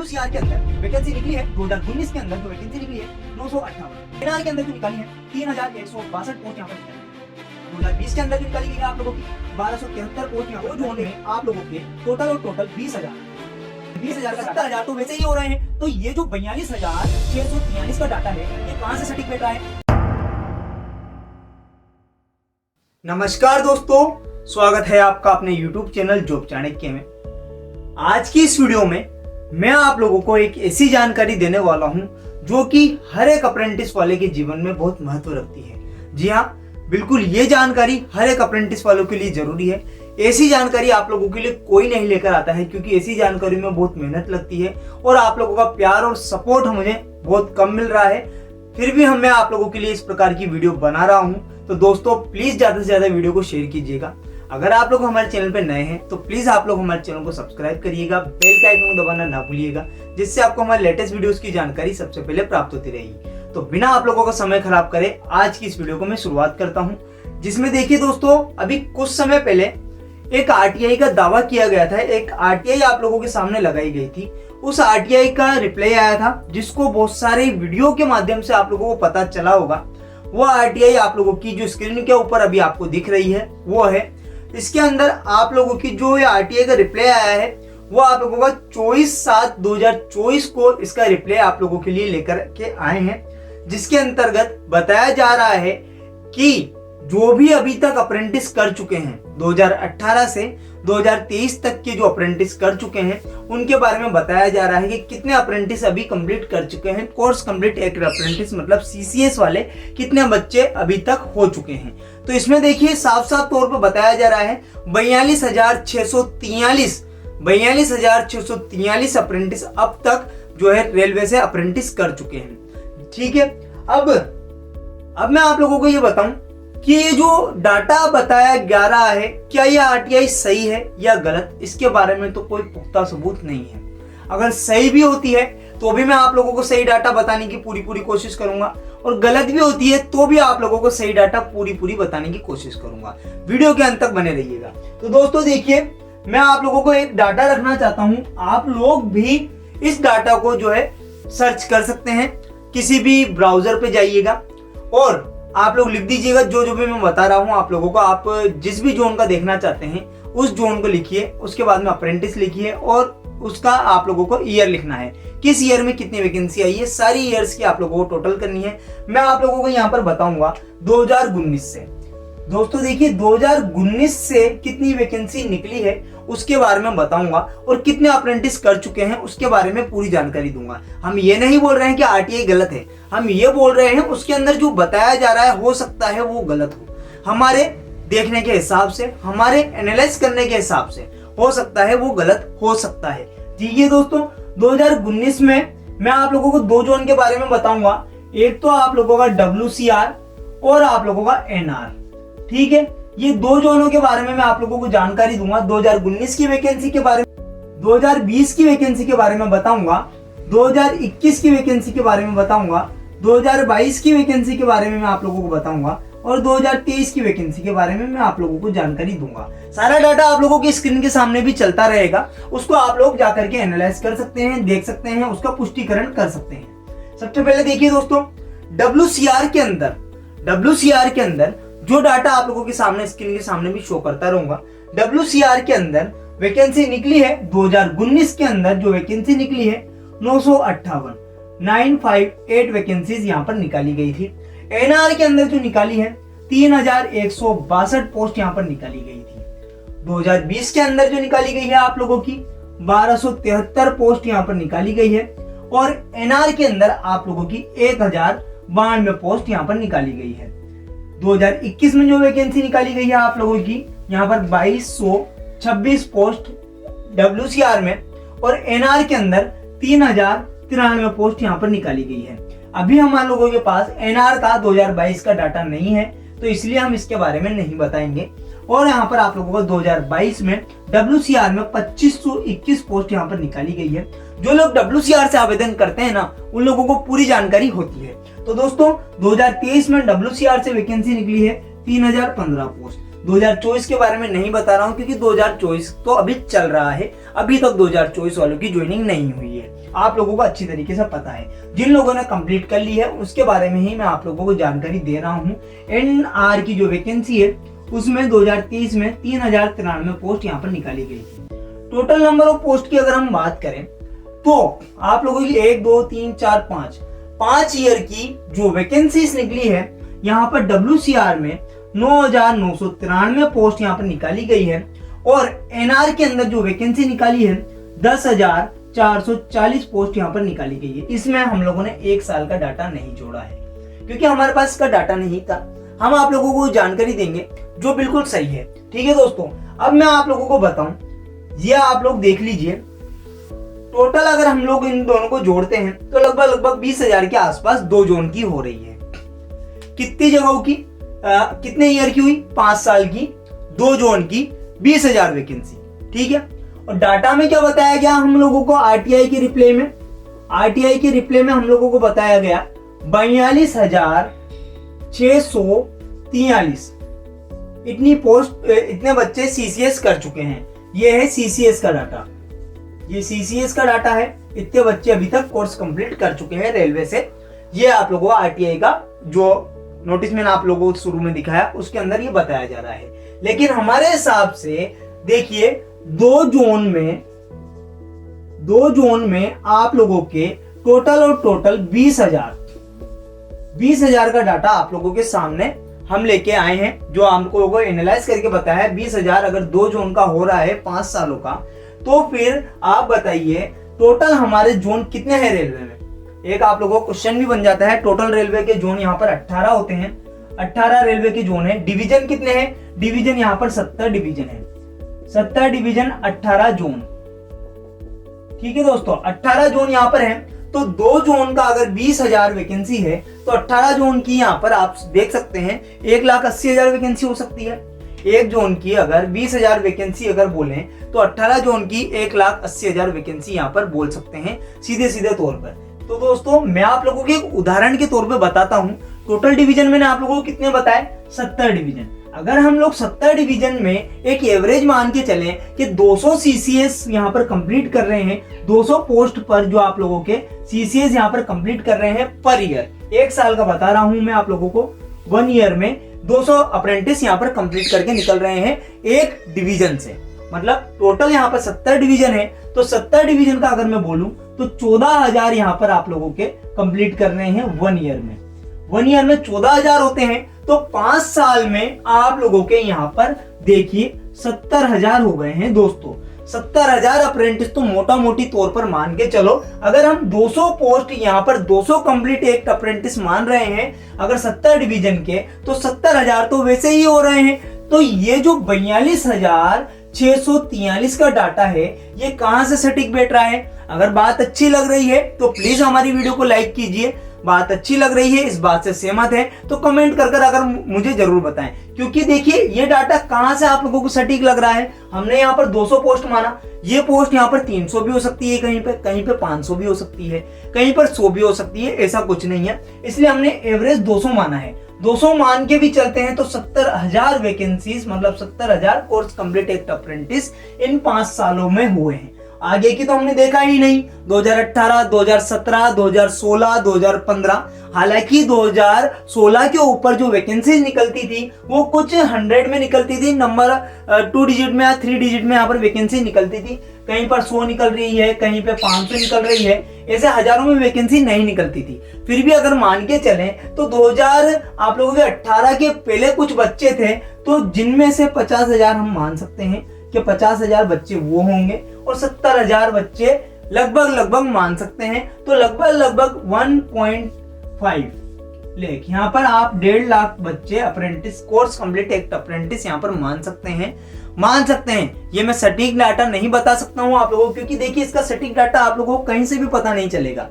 CR के अंदर vacancy निकली है 2019 के अंदर जो वैकेंसी निकली है 958। एनआर के अंदर जो निकाली है 3162 पोस्ट यहाँ पर निकाली है। 2020 के अंदर जो निकाली गई है आप लोगों की 1273 पोस्ट यहाँ पर जोन में आप लोगों के टोटल 20,000 का 70,000 तो वैसे ही हो रहे हैं। तो ये जो 42,643 का डाटा है ये कहां से सटीक बैठ रहा है? नमस्कार दोस्तों, स्वागत है आपका अपने YouTube चैनल जॉब चाणक्य में। आज की इस वीडियो में मैं आप लोगों को एक ऐसी जानकारी देने वाला हूं जो कि हर एक अप्रेंटिस वाले के जीवन में बहुत महत्व रखती है। जी हाँ, बिल्कुल ये जानकारी हर एक अप्रेंटिस वालों के लिए जरूरी है। ऐसी जानकारी आप लोगों के लिए कोई नहीं लेकर आता है, क्योंकि ऐसी जानकारी में बहुत मेहनत लगती है और आप लोगों का प्यार और सपोर्ट मुझे बहुत कम मिल रहा है। फिर भी मैं आप लोगों के लिए इस प्रकार की वीडियो बना रहा हूँ। तो दोस्तों प्लीज ज्यादा से ज्यादा वीडियो को शेयर कीजिएगा। अगर आप लोग हमारे चैनल पर नए हैं तो प्लीज आप लोग हमारे चैनल को सब्सक्राइब करिएगा, बेल का आइकन दबाना ना भूलिएगा, जिससे आपको हमारे लेटेस्ट वीडियोस की जानकारी सबसे पहले प्राप्त होती रहेगी। तो बिना आप लोगों का समय खराब करे आज की इस वीडियो को मैं शुरुआत करता हूँ, जिसमें देखिए दोस्तों अभी कुछ समय पहले एक आरटीआई का दावा किया गया था। एक आरटीआई आप लोगों के सामने लगाई गई थी। उस आरटीआई का रिप्लाई आया था, जिसको बहुत सारे वीडियो के माध्यम से आप लोगों को पता चला होगा। वो आरटीआई आप लोगों की जो स्क्रीन के ऊपर अभी आपको दिख रही है वो है। इसके अंदर आप लोगों की जो ये आरटीआई का रिप्लाई आया है वो आप लोगों का 24/7/2024 को इसका रिप्लाई आप लोगों के लिए लेकर के आए हैं, जिसके अंतर्गत बताया जा रहा है कि जो भी अभी तक अप्रेंटिस कर चुके हैं 2018 से 2023 तक के जो अप्रेंटिस कर चुके हैं उनके बारे में बताया जा रहा है कि कितने अप्रेंटिस अभी कंप्लीट कर चुके हैं। कोर्स कंप्लीट एक अप्रेंटिस मतलब सीसीएस वाले कितने बच्चे अभी तक हो चुके हैं। तो इसमें देखिए साफ साफ तौर पर बताया जा रहा है 42,643 अप्रेंटिस अब तक जो है रेलवे से अप्रेंटिस कर चुके हैं। ठीक है, अब मैं आप लोगों को ये बताऊं कि ये जो डाटा बताया जा रहा है क्या ये आरटीआई सही है या गलत, इसके बारे में तो कोई पुख्ता सबूत नहीं है। अगर सही भी होती है तो भी मैं आप लोगों को सही डाटा बताने की पूरी कोशिश करूंगा, और गलत भी होती है तो भी आप लोगों को सही डाटा पूरी बताने की कोशिश करूंगा। वीडियो के अंत तक बने रहिएगा। तो दोस्तों देखिए, मैं आप लोगों को एक डाटा रखना चाहता हूं। आप लोग भी इस डाटा को जो है सर्च कर सकते हैं। किसी भी ब्राउजर पे जाइएगा और आप लोग लिख दीजिएगा जो भी मैं बता रहा हूं आप लोगों को। आप जिस भी जोन का देखना चाहते हैं उस जोन को लिखिए, उसके बाद में अप्रेंटिस लिखिए और उसका आप लोगों को ईयर लिखना है, किस ईयर में कितनी वैकेंसी आई है। सारी ईयर्स की आप लोगों को टोटल करनी है। मैं आप लोगों को यहाँ पर बताऊंगा 2019 से। दोस्तों देखिए 2019 से कितनी वैकेंसी निकली है उसके बारे में बताऊंगा, और कितने अप्रेंटिस कर चुके हैं उसके बारे में पूरी जानकारी दूंगा। हम ये नहीं बोल रहे हैं कि आरटीआई गलत है, हम ये बोल रहे हैं उसके अंदर जो बताया जा रहा है हो सकता है वो गलत हो। हमारे देखने के हिसाब से, हमारे एनालाइज करने के हिसाब से हो सकता है वो गलत हो सकता है। ठीक है दोस्तों, 2019 में मैं आप लोगों को दो जोन के बारे में बताऊंगा। एक तो आप लोगों का WCR और आप लोगों का NR। ठीक है, ये दो जोनों के बारे में मैं आप लोगों को जानकारी दूंगा। 2019 की वैकेंसी के बारे में, 2020 की वैकेंसी के बारे में बताऊंगा, 2021 की वैकेंसी के बारे में बताऊंगा, 2022 की वैकेंसी के बारे में मैं आप लोगों को बताऊंगा, और 2023 की वैकेंसी के बारे में मैं आप लोगों को जानकारी दूंगा। सारा डाटा आप लोगों की स्क्रीन के सामने भी चलता रहेगा, उसको आप लोग जाकर के एनालाइज कर सकते हैं, देख सकते हैं, उसका पुष्टिकरण कर सकते हैं। सबसे पहले देखिए दोस्तों, WCR के अंदर जो डाटा आप लोगों के सामने स्क्रीन के सामने भी शो करता रहूंगा। WCR के अंदर वैकेंसी निकली है 2019 के अंदर जो वैकेंसी निकली है 958 वैकेंसीज यहाँ पर निकाली गई थी। NR के अंदर जो निकाली है 3,162 पोस्ट यहाँ पर निकाली गई थी। 2020 के अंदर जो निकाली गई है आप लोगों की 1273 पोस्ट यहाँ पर निकाली गई है, और NR के अंदर आप लोगों की 1,092 पोस्ट यहाँ पर निकाली गई है। 2021 में जो वैकेंसी निकाली गई है आप लोगों की यहाँ पर 2,226 पोस्ट WCR में, और NR के अंदर 3,093 पोस्ट यहाँ पर निकाली गई है। अभी हमारे लोगों के पास NR का 2022 का डाटा नहीं है, तो इसलिए हम इसके बारे में नहीं बताएंगे। और यहाँ पर आप लोगों को 2022 में WCR में 2,521 पोस्ट यहाँ पर निकाली गई है। जो लोग WCR से आवेदन करते हैं ना उन लोगों को पूरी जानकारी होती है। तो दोस्तों 2023 में WCR से वैकेंसी निकली है 3,015 पोस्ट। 2024 के बारे में नहीं बता रहा हूँ क्योंकि 2024 तो अभी चल रहा है, अभी तक 2024 वालों की ज्वाइनिंग नहीं हुई है। आप लोगों को अच्छी तरीके से पता है। जिन लोगों ने कंप्लीट कर ली है उसके बारे में ही मैं आप लोगों को जानकारी दे रहा हूँ। एनआर की जो वैकेंसी है उसमें 2023 में 3093 पोस्ट यहाँ पर निकाली गई थी। टोटल नंबर ऑफ पोस्ट की अगर हम बात करें तो आप लोगों की 1 2 3 4 5 ईयर की जो वैकेंसीज निकली है यहाँ पर WCR में 9,993 पोस्ट यहाँ पर निकाली गई है और एनआर के अंदर जो वैकेंसी निकाली है 10,440 पोस्ट यहाँ पर निकाली गई है। इसमें हम लोगों ने 1 साल का डाटा नहीं जोड़ा है क्योंकि हमारे पास इसका डाटा नहीं था। हम आप लोगों को जानकारी देंगे जो बिल्कुल सही है। ठीक है दोस्तों, अब मैं आप लोगों को बताऊं, ये आप लोग देख लीजिए। टोटल अगर हम लोग इन दोनों को जोड़ते हैं तो लगभग 20,000 के आसपास 2 जोन की हो रही है। कितनी जगहों की, कितने ईयर की हुई? 5 साल की, 2 जोन की, 20,000 वैकेंसी। ठीक है, और डाटा में क्या बताया गया हम लोगों को? आरटीआई के रिप्ले में हम लोगों को बताया गया 42,643 इतनी पोस्ट, इतने बच्चे सीसीएस कर चुके हैं। ये है सीसीएस का डाटा, ये सीसीएस का डाटा है। इतने बच्चे अभी तक कोर्स कंप्लीट कर चुके हैं रेलवे से। ये आप लोगों को आरटीआई का जो नोटिस मैंने आप लोगों को शुरू में दिखाया उसके अंदर ये बताया जा रहा है। लेकिन हमारे हिसाब से देखिए 2 जोन में आप लोगों के टोटल 20,000 का डाटा आप लोगों के सामने हम लेके आए हैं, जो आप लोगों को एनालाइज करके बताया है। 20,000 अगर 2 जोन का हो रहा है 5 सालों का, तो फिर आप बताइए टोटल हमारे जोन कितने हैं रेलवे में। एक आप लोगों को क्वेश्चन भी बन जाता है। टोटल रेलवे के जोन यहाँ पर 18 होते हैं, 18 रेलवे के जोन है। डिवीजन कितने हैं? डिवीजन यहाँ पर 70 डिवीजन है, 70 डिवीजन 18 जोन। ठीक है दोस्तों, 18 जोन यहाँ पर है। तो 2 जोन का अगर 20,000 वैकेंसी है तो 18 जोन की यहाँ पर आप देख सकते हैं 1,80,000 वैकेंसी हो सकती है। एक जोन की अगर 20,000 वैकेंसी अगर बोलें तो 18 जोन की 1,80,000 वैकेंसी यहाँ पर बोल सकते हैं सीधे तौर पर। तो दोस्तों मैं आप लोगों के एक उदाहरण के तौर पे बताता हूं। टोटल डिवीजन मैंने आप लोगों को कितने बताए? 70 डिवीजन। अगर हम लोग 70 डिवीजन में एक एवरेज मान के चलें कि 200 सीसीएस यहाँ पर कंप्लीट कर रहे हैं, 200 पोस्ट पर जो आप लोगों के सीसीएस यहाँ पर कंप्लीट कर रहे हैं पर ईयर, 1 साल का बता रहा हूं मैं आप लोगों को, 1 ईयर में 200 अप्रेंटिस यहाँ पर कंप्लीट करके निकल रहे हैं एक डिवीजन से। मतलब टोटल यहाँ पर 70 डिवीजन है, तो 70 डिवीजन का अगर मैं बोलूं तो 14,000 यहाँ पर आप लोगों के कंप्लीट कर रहे हैं 1 ईयर में। 1 ईयर में 14,000 होते हैं, तो 5 साल में आप लोगों के यहाँ पर देखिए 70,000 हो गए हैं दोस्तों। 70,000 अप्रेंटिस तो मोटा मोटी तौर पर मान के चलो, अगर हम 200 पोस्ट यहाँ पर 200 कंप्लीट एक अप्रेंटिस मान रहे हैं अगर 70 डिवीजन के, तो 70,000 तो वैसे ही हो रहे हैं। तो ये जो 42,643 का डाटा है ये कहां से सटीक बैठ रहा है? अगर बात अच्छी लग रही है तो प्लीज हमारी वीडियो को लाइक कीजिए। बात अच्छी लग रही है, इस बात से सहमत है तो कमेंट कर अगर मुझे जरूर बताएं, क्योंकि देखिए ये डाटा कहां से आप लोगों को सटीक लग रहा है। हमने यहाँ पर 200 पोस्ट माना, ये पोस्ट यहाँ पर 300 भी हो सकती है, कहीं पे 500 भी हो सकती है, कहीं पर 100 भी हो सकती है, ऐसा कुछ नहीं है। इसलिए हमने एवरेज 200 माना है। 200 मान के भी चलते हैं तो 70,000 वैकेंसीज, मतलब 70,000 कोर्स कंप्लीट एक अप्रेंटिस इन 5 सालों में हुए हैं। आगे की तो हमने देखा ही नहीं, 2018, 2017, 2016, 2015। हालांकि 2016 के ऊपर जो वैकेंसीज निकलती थी वो कुछ 100 में निकलती थी, नंबर 2 डिजिट में या 3 डिजिट में यहाँ पर वैकेंसी निकलती थी। कहीं पर 100 निकल रही है, कहीं पे 500 निकल रही है, ऐसे हजारों में वैकेंसी नहीं निकलती थी। फिर भी अगर मान के चलें तो 2000 आप लोगों के 18 के पहले कुछ बच्चे थे, तो जिनमें से 50,000 हम मान सकते हैं कि 50,000 बच्चे वो होंगे और 70,000 बच्चे लगभग मान सकते हैं, तो लगभग 1.5 लाख यहाँ पर आप 1.5 लाख बच्चे अप्रेंटिस कोर्स कंप्लीट एक अप्रेंटिस यहाँ पर मान सकते हैं। ये मैं सटीक डाटा नहीं बता सकता हूँ आप लोगों को, क्योंकि देखिए इसका सटीक डाटा आप लोगों को कहीं से भी पता नहीं चलेगा।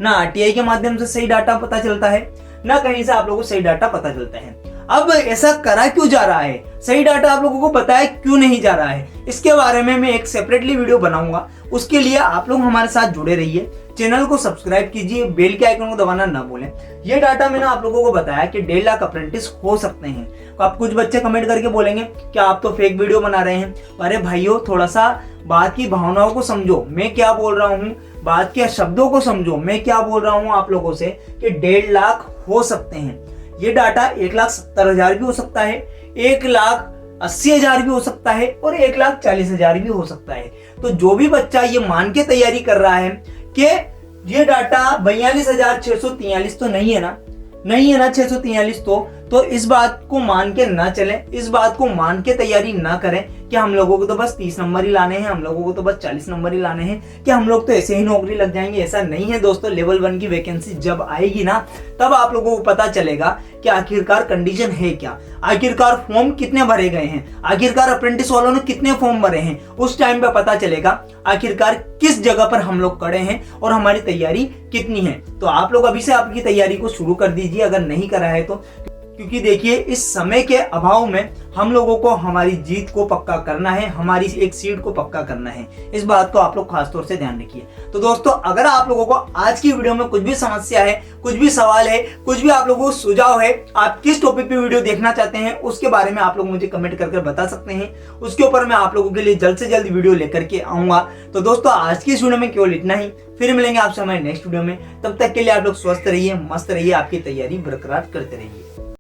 ना आरटीआई के माध्यम से सही डाटा पता चलता है, ना कहीं से आप लोगों को सही डाटा पता चलता है। अब ऐसा करा क्यों जा रहा है, सही डाटा आप लोगों को बताया क्यों नहीं जा रहा है, इसके बारे में मैं एक सेपरेटली वीडियो बनाऊंगा। उसके लिए आप लोग हमारे साथ जुड़े रहिए, चैनल को सब्सक्राइब कीजिए, बेल के आइकन को दबाना ना भूलें। ये डाटा मैंने आप लोगों को बताया कि 1.5 लाख अप्रेंटिस हो सकते हैं। तो आप कुछ बच्चे कमेंट करके बोलेंगे कि आप तो फेक वीडियो बना रहे हैं। अरे भाइयों, थोड़ा सा बात की भावनाओं को समझो, मैं क्या बोल रहा हूँ, बात के शब्दों को समझो, मैं क्या बोल रहा हूँ आप लोगों से कि 1.5 लाख हो सकते हैं। ये डाटा 1,70,000 भी हो सकता है, 1,80,000 भी हो सकता है और 1,40,000 भी हो सकता है। तो जो भी बच्चा ये मान के तैयारी कर रहा है कि ये डाटा 42,643 तो नहीं है ना 643, तो इस बात को मान के ना चले, इस बात को मान के तैयारी ना करें कि हम लोगों को तो बस 30 नंबर ही लाने हैं, हम लोगों को तो बस 40 नंबर ही लाने हैं, कि हम लोग तो ऐसे ही नौकरी लग जाएंगे। ऐसा नहीं है दोस्तों। लेवल 1 की वैकेंसी जब आएगी ना, तब आप लोगों को पता चलेगा कि आखिरकार कंडीशन है क्या, आखिरकार फॉर्म कितने भरे गए हैं, आखिरकार अप्रेंटिस वालों ने कितने फॉर्म भरे हैं। उस टाइम पे पता चलेगा आखिरकार किस जगह पर हम लोग खड़े हैं और हमारी तैयारी कितनी है। तो आप लोग अभी से आपकी तैयारी को शुरू कर दीजिए अगर नहीं करा है तो, क्योंकि देखिए इस समय के अभाव में हम लोगों को हमारी जीत को पक्का करना है, हमारी एक सीट को पक्का करना है। इस बात को आप लोग खासतौर से ध्यान रखिए। तो दोस्तों, अगर आप लोगों को आज की वीडियो में कुछ भी समस्या है, कुछ भी सवाल है, कुछ भी आप लोगों को सुझाव है, आप किस टॉपिक पे वीडियो देखना चाहते हैं, उसके बारे में आप लोग मुझे कमेंट करके बता सकते हैं। उसके ऊपर मैं आप लोगों के लिए जल्द से जल्द वीडियो लेकर के आऊंगा। तो दोस्तों, आज की इस वीडियो में केवल इतना ही। फिर मिलेंगे आपसे हमारे नेक्स्ट वीडियो में। तब तक के लिए आप लोग स्वस्थ रहिए, मस्त रहिए, आपकी तैयारी बरकरार करते रहिए।